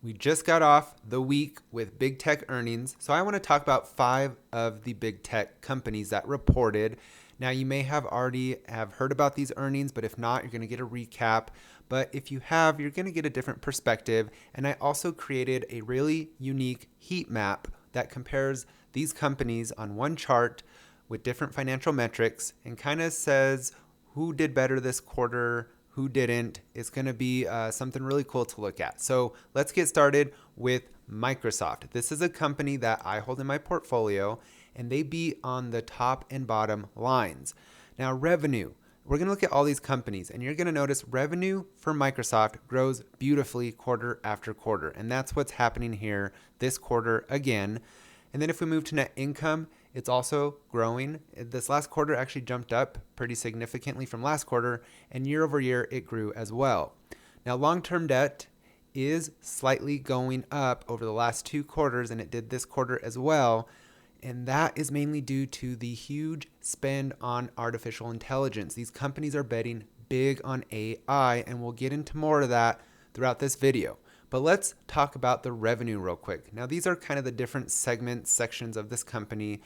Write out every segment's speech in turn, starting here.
We just got off the week with big tech earnings, so I want to talk about 5 of the big tech companies that reported. Now, you may have already have heard about these earnings, but if not, you're going to get a recap. But if you have, you're going to get a different perspective. And I also created a really unique heat map that compares these companies on one chart with different financial metrics and kind of says who did better this quarter, who didn't. It's going to be something really cool to look at. So let's get started with Microsoft. This is a company that I hold in my portfolio, and they beat on the top and bottom lines. Now, revenue. We're going to look at all these companies, and you're going to notice revenue for Microsoft grows beautifully quarter after quarter. And that's what's happening here this quarter again. And then if we move to net income, it's also growing. This last quarter actually jumped up pretty significantly from last quarter, and year over year it grew as well. Now, long-term debt is slightly going up over the last 2 quarters, and it did this quarter as well. And that is mainly due to the huge spend on artificial intelligence. These companies are betting big on AI, and we'll get into more of that throughout this video. But let's talk about the revenue real quick. Now, these are kind of the different sections of this company,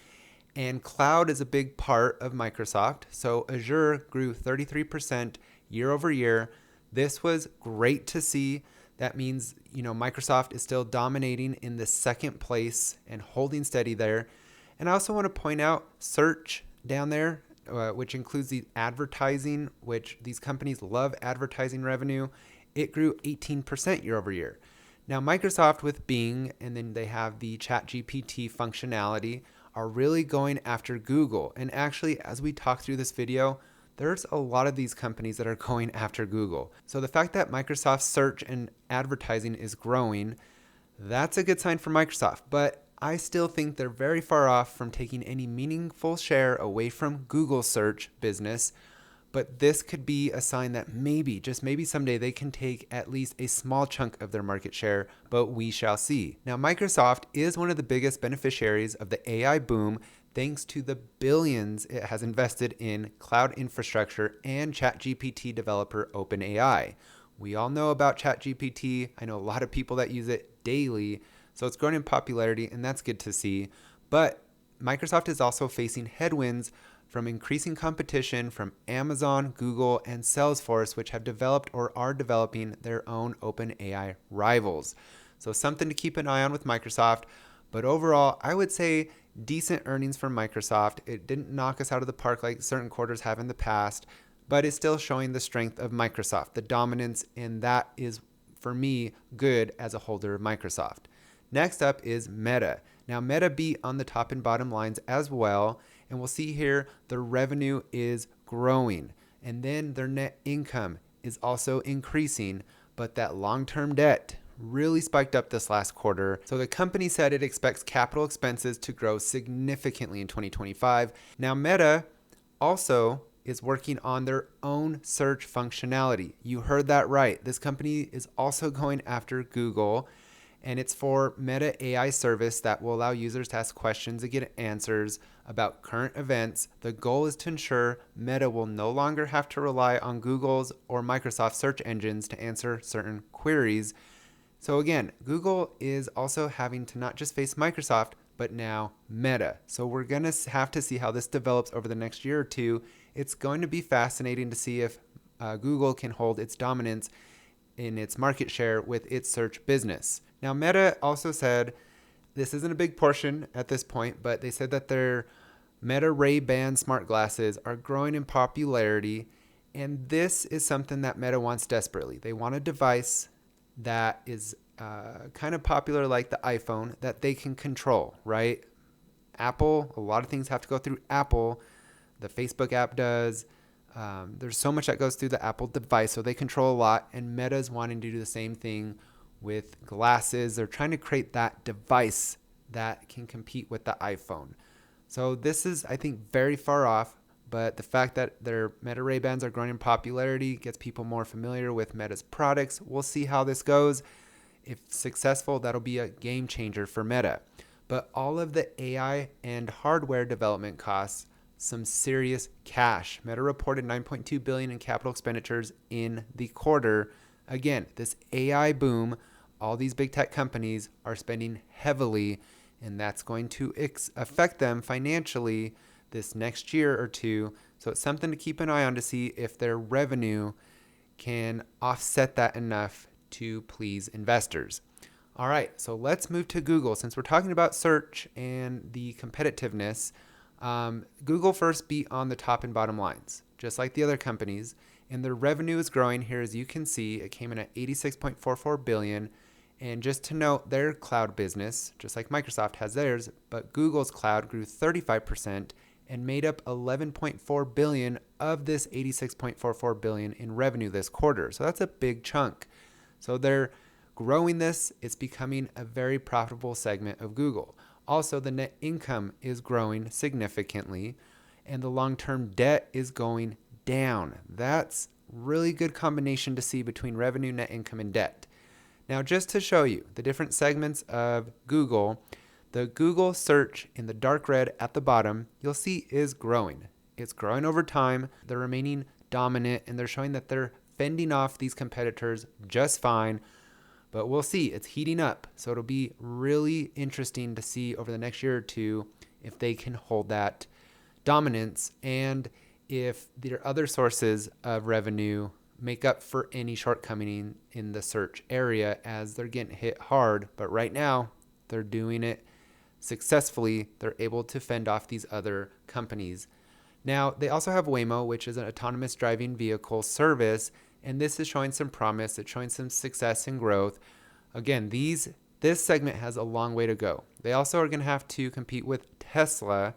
and cloud is a big part of Microsoft. So Azure grew 33% year over year. This was great to see. That means, Microsoft is still dominating in the second place and holding steady there. And I also want to point out search down there, which includes the advertising, which these companies love advertising revenue. It grew 18% year over year. Now, Microsoft with Bing, and then they have the Chat GPT functionality, are really going after Google. And actually, as we talk through this video, there's a lot of these companies that are going after Google. So the fact that Microsoft's search and advertising is growing, that's a good sign for Microsoft. But I still think they're very far off from taking any meaningful share away from Google's search business. But this could be a sign that maybe, just maybe someday, they can take at least a small chunk of their market share, but we shall see. Now, Microsoft is one of the biggest beneficiaries of the AI boom thanks to the billions it has invested in cloud infrastructure and Chat GPT developer OpenAI. We all know about Chat GPT. I know a lot of people that use it daily, so it's growing in popularity, and that's good to see. But Microsoft is also facing headwinds from increasing competition from Amazon, Google, and Salesforce, which have developed or are developing their own OpenAI rivals. So something to keep an eye on with Microsoft. But overall, I would say decent earnings for Microsoft. It didn't knock us out of the park like certain quarters have in the past, but it's still showing the strength of Microsoft, the dominance, and that is, for me, good as a holder of Microsoft. Next up is Meta. Now, Meta beat on the top and bottom lines as well. And we'll see here the revenue is growing. And then their net income is also increasing. But that long-term debt really spiked up this last quarter. So the company said it expects capital expenses to grow significantly in 2025. Now, Meta also is working on their own search functionality. You heard that right. This company is also going after Google. And it's for Meta AI service that will allow users to ask questions and get answers about current events. The goal is to ensure Meta will no longer have to rely on Google's or Microsoft search engines to answer certain queries. So again, Google is also having to not just face Microsoft, but now Meta. So we're going to have to see how this develops over the next year or two. It's going to be fascinating to see if Google can hold its dominance in its market share with its search business. Now, Meta also said, this isn't a big portion at this point, but they said that their Meta Ray-Ban smart glasses are growing in popularity, and this is something that Meta wants desperately. They want a device that is kind of popular like the iPhone that they can control, right? Apple, a lot of things have to go through Apple. The Facebook app does. There's so much that goes through the Apple device, so they control a lot, and Meta's wanting to do the same thing with glasses. They're trying to create that device that can compete with the iPhone. So this is, I think, very far off, but the fact that their Meta Ray-Bans are growing in popularity gets people more familiar with Meta's products. We'll see how this goes. If successful, that'll be a game changer for Meta. But all of the AI and hardware development costs some serious cash. Meta reported 9.2 billion in capital expenditures in the quarter. Again, this AI boom, all these big tech companies are spending heavily, and that's going to affect them financially this next year or two. So it's something to keep an eye on to see if their revenue can offset that enough to please investors. All right, so let's move to Google. Since we're talking about search and the competitiveness, Google first beat on the top and bottom lines, just like the other companies, and their revenue is growing here. As you can see, it came in at 86.44 billion. And just to note, their cloud business, just like Microsoft has theirs, but Google's cloud grew 35% and made up 11.4 billion of this 86.44 billion in revenue this quarter. So that's a big chunk. So they're growing this. It's becoming a very profitable segment of Google. Also, the net income is growing significantly, and the long-term debt is going down. That's really good combination to see between revenue, net income, and debt. Now, just to show you the different segments of Google, the Google search in the dark red at the bottom, you'll see is growing. It's growing over time. They're remaining dominant, and they're showing that they're fending off these competitors just fine. But we'll see. It's heating up. So it'll be really interesting to see over the next year or two if they can hold that dominance and if their other sources of revenue make up for any shortcoming in the search area as they're getting hit hard. But right now, they're doing it successfully. They're able to fend off these other companies. Now, they also have Waymo, which is an autonomous driving vehicle service, and this is showing some promise. It's showing some success and growth. Again, this segment has a long way to go. They also are going to have to compete with Tesla.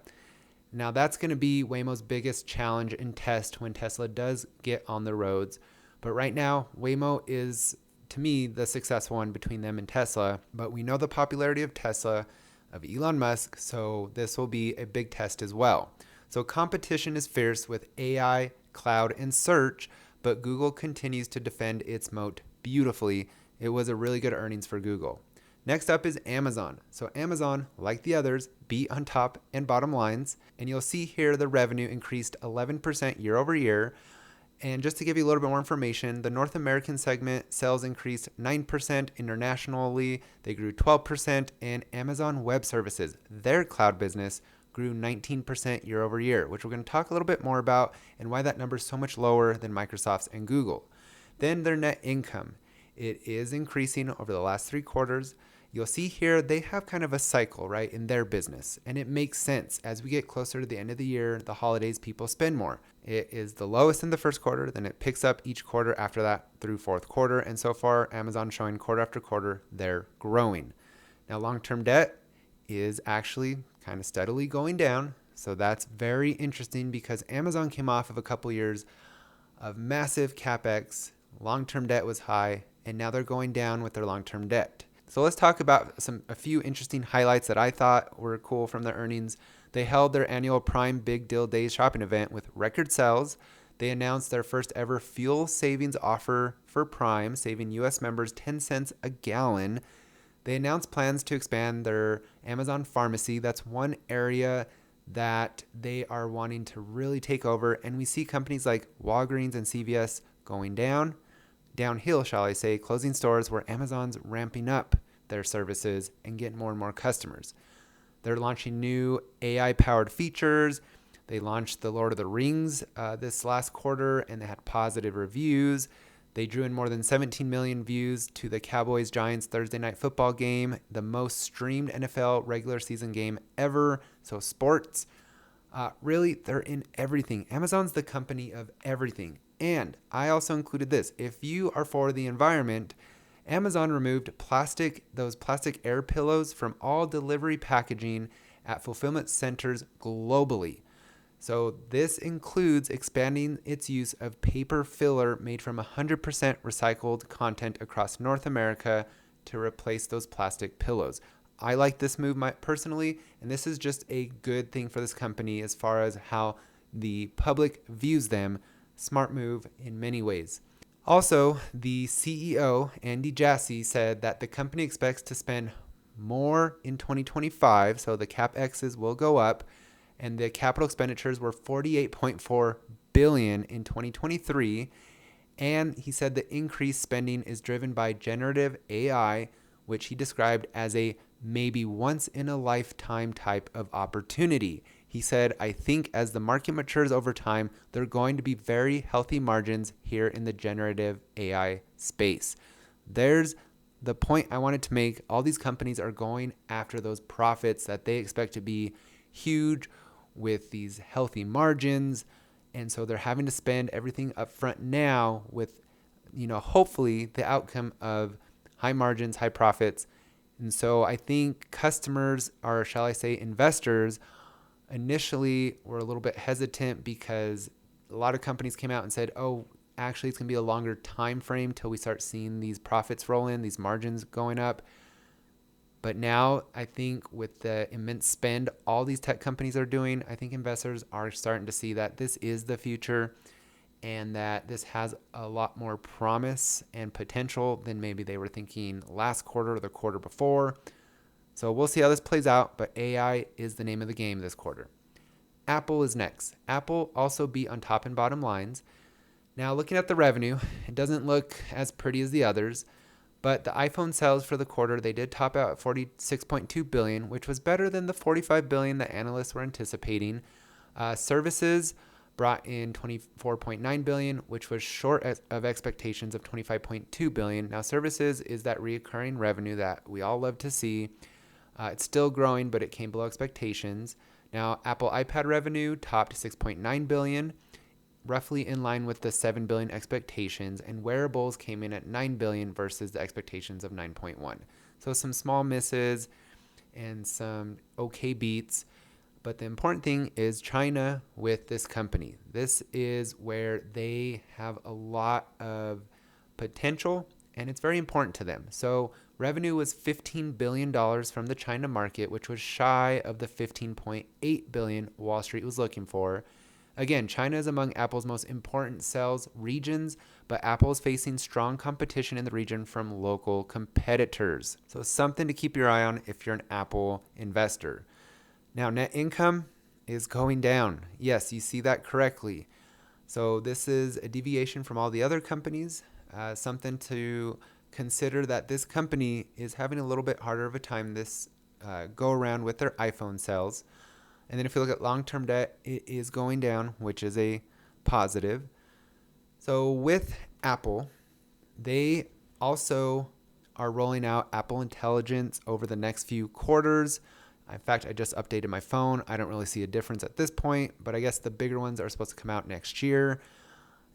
Now, that's going to be Waymo's biggest challenge and test when Tesla does get on the roads. But right now, Waymo is, to me, the successful one between them and Tesla. But we know the popularity of Tesla, of Elon Musk, so this will be a big test as well. So competition is fierce with AI, cloud, and search, but Google continues to defend its moat beautifully. It was a really good earnings for Google. Next up is Amazon. So Amazon, like the others, beat on top and bottom lines. And you'll see here the revenue increased 11% year over year. And just to give you a little bit more information, the North American segment sales increased 9%. Internationally, they grew 12%. And Amazon Web Services, their cloud business, grew 19% year over year, which we're going to talk a little bit more about and why that number is so much lower than Microsoft's and Google. Then their net income. It is increasing over the last 3 quarters. You'll see here they have kind of a cycle, right, in their business. And it makes sense. As we get closer to the end of the year, the holidays, people spend more. It is the lowest in the first quarter, then it picks up each quarter after that through fourth quarter. And so far, Amazon showing quarter after quarter, they're growing. Now, long-term debt is actually kind of steadily going down. So that's very interesting because Amazon came off of a couple years of massive CapEx. Long-term debt was high, and now they're going down with their long-term debt. So let's talk about a few interesting highlights that I thought were cool from the earnings. They held their annual Prime Big Deal Days shopping event with record sales. They announced their first ever fuel savings offer for Prime, saving U.S. members 10 cents a gallon. They announced plans to expand their Amazon pharmacy. That's one area that they are wanting to really take over. And we see companies like Walgreens and CVS going downhill, shall I say, closing stores where Amazon's ramping up their services and getting more and more customers. They're launching new AI-powered features. They launched the Lord of the Rings this last quarter, and they had positive reviews. They drew in more than 17 million views to the Cowboys-Giants Thursday night football game, the most streamed NFL regular season game ever. So sports, really, they're in everything. Amazon's the company of everything. And I also included this. If you are for the environment, Amazon removed those plastic air pillows from all delivery packaging at fulfillment centers globally. So this includes expanding its use of paper filler made from 100% recycled content across North America to replace those plastic pillows. I like this move personally, and this is just a good thing for this company as far as how the public views them. Smart move in many ways. Also, the CEO, Andy Jassy, said that the company expects to spend more in 2025, so the CapExes will go up, and the capital expenditures were 48.4 billion in 2023. And he said the increased spending is driven by generative AI, which he described as a maybe once in a lifetime type of opportunity. He said, I think as the market matures over time, there are going to be very healthy margins here in the generative AI space. There's the point I wanted to make. All these companies are going after those profits that they expect to be huge with these healthy margins. And so they're having to spend everything up front now with, hopefully the outcome of high margins, high profits. And so I think customers, or shall I say investors, initially were a little bit hesitant because a lot of companies came out and said, oh, actually it's going to be a longer time frame till we start seeing these profits roll in, these margins going up. But now I think with the immense spend all these tech companies are doing, I think investors are starting to see that this is the future and that this has a lot more promise and potential than maybe they were thinking last quarter or the quarter before. So we'll see how this plays out, but AI is the name of the game this quarter. Apple is next. Apple also beat on top and bottom lines. Now looking at the revenue, it doesn't look as pretty as the others. But the iPhone sales for the quarter, they did top out at 46.2 billion, which was better than the 45 billion that analysts were anticipating. Services brought in 24.9 billion, which was short of expectations of 25.2 billion. Now, services is that recurring revenue that we all love to see. It's still growing, but it came below expectations. Now, Apple iPad revenue topped 6.9 billion. Roughly in line with the 7 billion expectations, and wearables came in at 9 billion versus the expectations of 9.1. So some small misses and some okay beats. But the important thing is China with this company. This is where they have a lot of potential and it's very important to them. So revenue was $15 billion from the China market, which was shy of the $15.8 billion Wall Street was looking for. Again, China is among Apple's most important sales regions, but Apple is facing strong competition in the region from local competitors. So something to keep your eye on if you're an Apple investor. Now, net income is going down. Yes, you see that correctly. So this is a deviation from all the other companies. Something to consider that this company is having a little bit harder of a time this go around with their iPhone sales. And then if you look at long-term debt, it is going down, which is a positive. So with Apple, they also are rolling out Apple Intelligence over the next few quarters. In fact, I just updated my phone. I don't really see a difference at this point, but I guess the bigger ones are supposed to come out next year.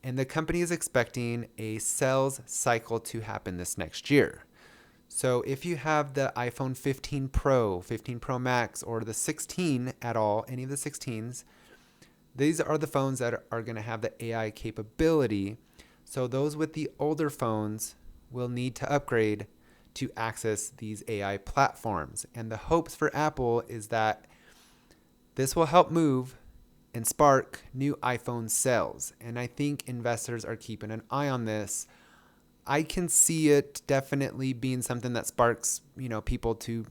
And the company is expecting a sales cycle to happen this next year. So if you have the iPhone 15 Pro, 15 Pro Max, or the 16 at all, any of the 16s, these are the phones that are going to have the AI capability. So those with the older phones will need to upgrade to access these AI platforms. And the hopes for Apple is that this will help move and spark new iPhone sales. And I think investors are keeping an eye on this. I can see it definitely being something that sparks, people to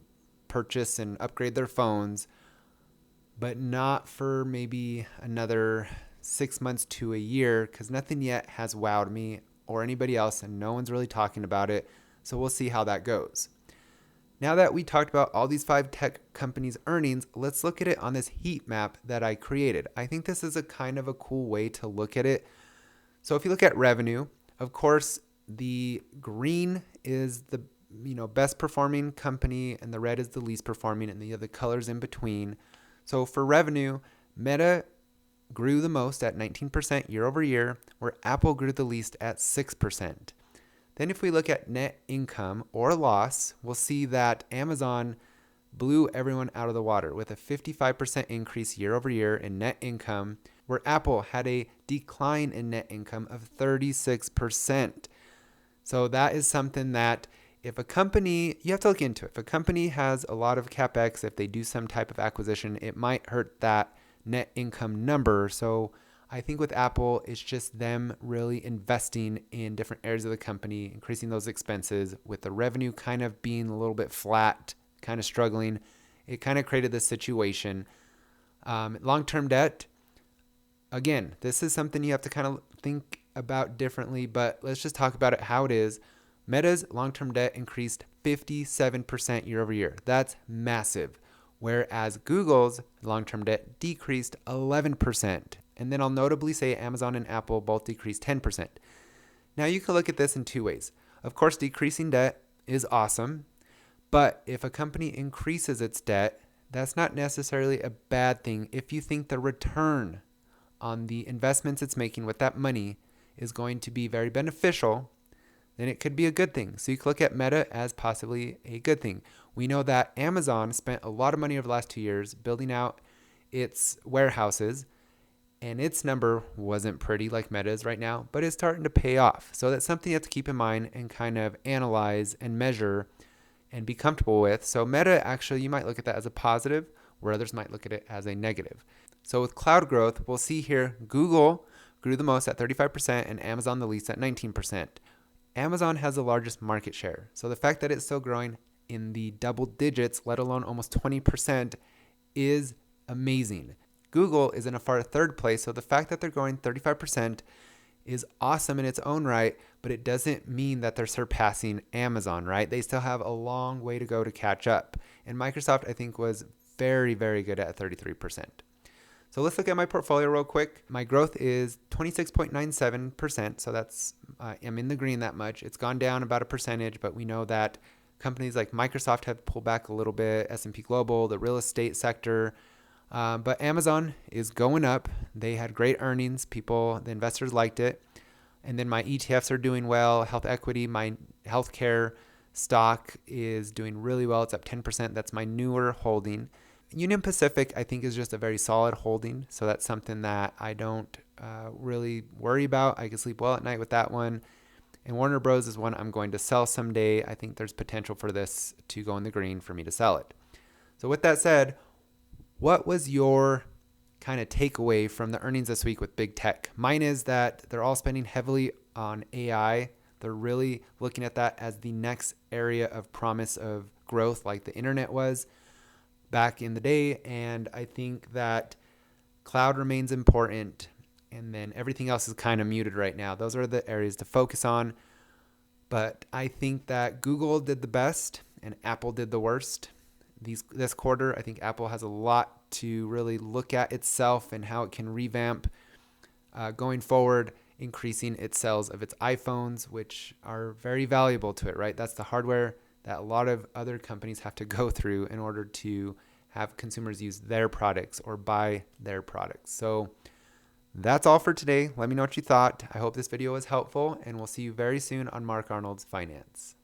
purchase and upgrade their phones, but not for maybe another 6 months to a year, because nothing yet has wowed me or anybody else, and no one's really talking about it. So we'll see how that goes. Now that we talked about all these 5 tech companies' earnings, let's look at it on this heat map that I created. I think this is a kind of a cool way to look at it. So if you look at revenue, of course, the green is the best performing company and the red is the least performing, and the other colors in between. So for revenue, Meta grew the most at 19% year over year, where Apple grew the least at 6%. Then if we look at net income or loss, we'll see that Amazon blew everyone out of the water with a 55% increase year over year in net income, where Apple had a decline in net income of 36%. So that is something that if a company, you have to look into it. If a company has a lot of CapEx, if they do some type of acquisition, it might hurt that net income number. So I think with Apple, it's just them really investing in different areas of the company, increasing those expenses with the revenue kind of being a little bit flat, kind of struggling. It kind of created this situation. Long-term debt, again, this is something you have to kind of think about differently, but let's just talk about it how it is. Meta's long-term debt increased 57% year over year. That's massive. Whereas Google's long-term debt decreased 11%. And then I'll notably say Amazon and Apple both decreased 10%. Now you can look at this in two ways. Of course, decreasing debt is awesome, but if a company increases its debt, that's not necessarily a bad thing if you think the return on the investments it's making with that money is going to be very beneficial, then it could be a good thing. So you can look at Meta as possibly a good thing. We know that Amazon spent a lot of money over the last 2 years building out its warehouses, and its number wasn't pretty like Meta's right now, but it's starting to pay off. So that's something you have to keep in mind and kind of analyze and measure and be comfortable with. So Meta, actually, you might look at that as a positive, where others might look at it as a negative. So with cloud growth, we'll see here Google grew the most at 35% and Amazon the least at 19%. Amazon has the largest market share. So the fact that it's still growing in the double digits, let alone almost 20%, is amazing. Google is in a far third place. So the fact that they're growing 35% is awesome in its own right, but it doesn't mean that they're surpassing Amazon, right? They still have a long way to go to catch up. And Microsoft, I think, was very, very good at 33%. So let's look at my portfolio real quick. My growth is 26.97%. So that's, I'm in the green that much. It's gone down about a percentage, but we know that companies like Microsoft have pulled back a little bit, S&P Global, the real estate sector. But Amazon is going up. They had great earnings. The investors liked it. And then my ETFs are doing well. Health equity, my healthcare stock is doing really well. It's up 10%. That's my newer holding. Union Pacific, I think, is just a very solid holding. So that's something that I don't really worry about. I can sleep well at night with that one. And Warner Bros. Is one I'm going to sell someday. I think there's potential for this to go in the green for me to sell it. So with that said, what was your kind of takeaway from the earnings this week with big tech? Mine is that they're all spending heavily on AI. They're really looking at that as the next area of promise of growth, like the internet was back in the day. And I think that cloud remains important. And then everything else is kind of muted right now. Those are the areas to focus on. But I think that Google did the best and Apple did the worst. This quarter, I think Apple has a lot to really look at itself and how it can revamp going forward, increasing its sales of its iPhones, which are very valuable to it, right? That's the hardware that a lot of other companies have to go through in order to have consumers use their products or buy their products. So that's all for today. Let me know what you thought. I hope this video was helpful, and we'll see you very soon on Mark Arnold's Finance.